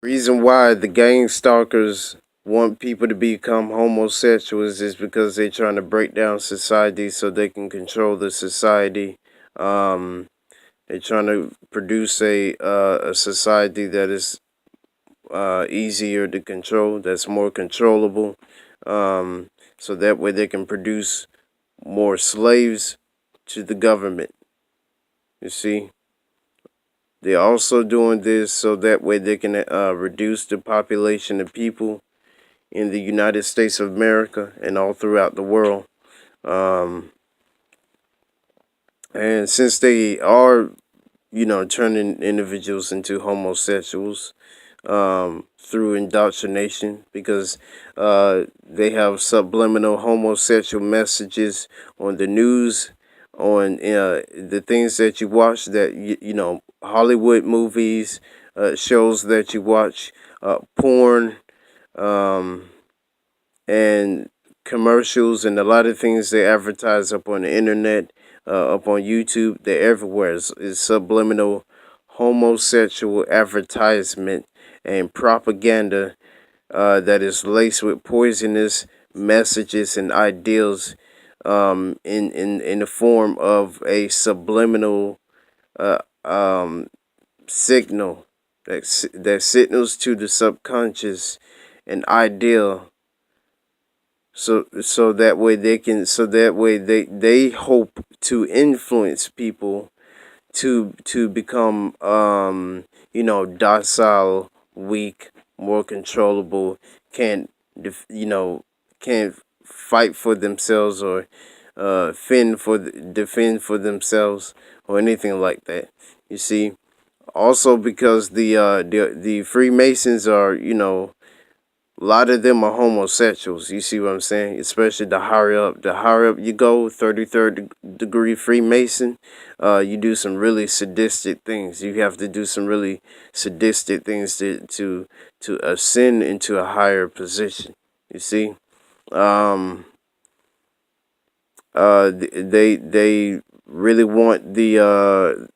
Reason why the gang stalkers want people to become homosexuals is because they're trying to break down society so they can control the society. Um, they're trying to produce a society that is easier to control, that's more controllable, um, so that way they can produce more slaves to the government. You see, they're also doing this so that way they can reduce the population of people in the United States of America and all throughout the world. Um, and since they are, turning individuals into homosexuals through indoctrination, because they have subliminal homosexual messages on the news, on the things that you watch, that Hollywood movies, shows that you watch, porn, um, and commercials, and a lot of things they advertise up on the internet, up on YouTube. They're everywhere. It's subliminal homosexual advertisement and propaganda that is laced with poisonous messages and ideals, in the form of a subliminal uh, um, signal that signals to the subconscious an ideal, so that way they hope to influence people to become docile, weak, more controllable, can't can't fight for themselves, or defend for themselves, or anything like that. You see, also because the Freemasons are, a lot of them are homosexuals. You see what I'm saying? Especially the higher up you go, 33rd degree Freemason, you do some really sadistic things. You have to do some really sadistic things to ascend into a higher position. You see, um, they really want the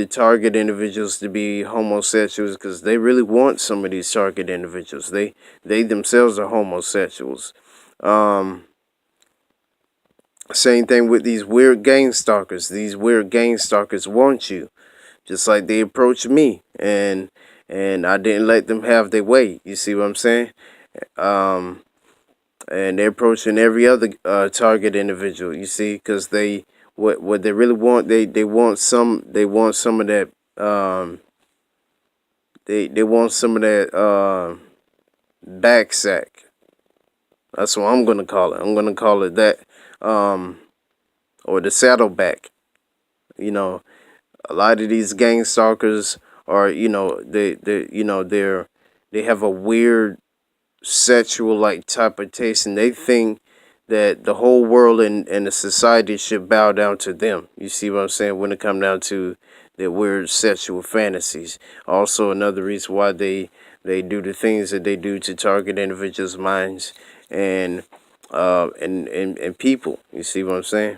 target individuals to be homosexuals, because they really want some of these target individuals. They themselves are homosexuals. Um, Same thing with these weird gang stalkers. These weird gang stalkers want you, just like they approached me, and I didn't let them have their way. You see what I'm saying? Um, and they're approaching every other target individual. You see, because what they really want, they want some of that, they want some of that back sack. That's what I'm gonna call it. I'm gonna call it that, um, or the saddleback. You know, a lot of these gang stalkers are, they have a weird sexual like type of taste, and they think that the whole world and the society should bow down to them. You see what I'm saying? When it comes down to their weird sexual fantasies. Also, another reason why they do the things that they do to target individuals' minds and and people. You see what I'm saying?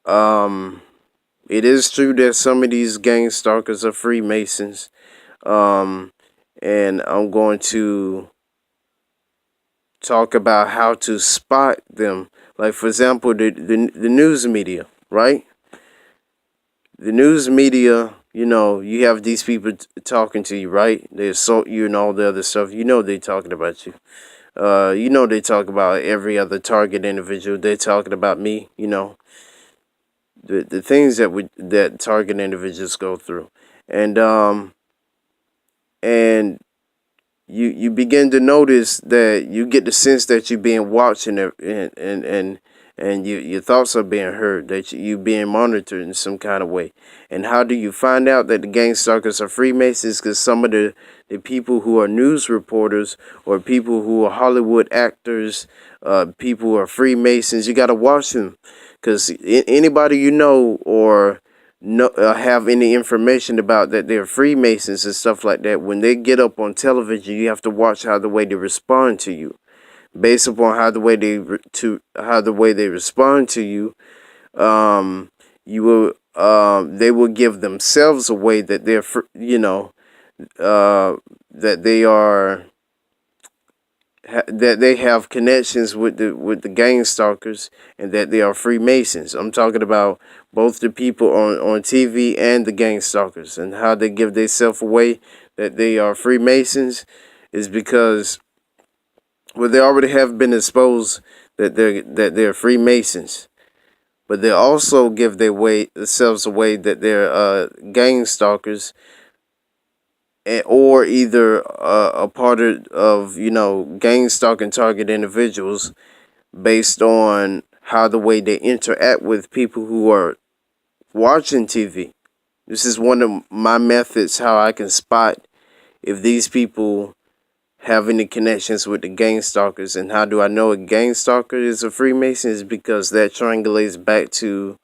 Um, it is true that some of these gang stalkers are Freemasons. Um, and I'm going to talk about how to spot them. Like, for example, the news media, right? The news media, you have these people talking to you, right? They assault you and all the other stuff. They talking about you. They talk about every other target individual. They're talking about me. The things that target individuals go through, and and you begin to notice that you get the sense that you're being watched, and your thoughts are being heard, that you being monitored in some kind of way. And how do you find out that the gang stalkers are Freemasons? Because some of the people who are news reporters, or people who are Hollywood actors, people who are Freemasons, you got to watch them, because anybody or have any information about that they're Freemasons and stuff like that, when they get up on television, you have to watch how the way they respond to you. Based upon how the way they respond to you, you will they will give themselves away that they're uh, that they are that they have connections with the gang stalkers and that they are Freemasons. I'm talking about both the people on TV and the gang stalkers and how they give themselves away that they are Freemasons is because well they already have been exposed that they're Freemasons, but they also give themselves away that they're gang stalkers or either a part of gang stalking target individuals based on how the way they interact with people who are watching TV. This is one of my methods how I can spot if these people have any connections with the gang stalkers. And how do I know a gang stalker is a Freemason? Is because that triangulates back to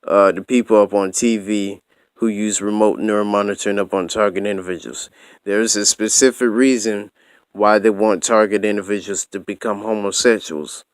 the people up on TV who use remote neuromonitoring up on target individuals. There's a specific reason why they want target individuals to become homosexuals.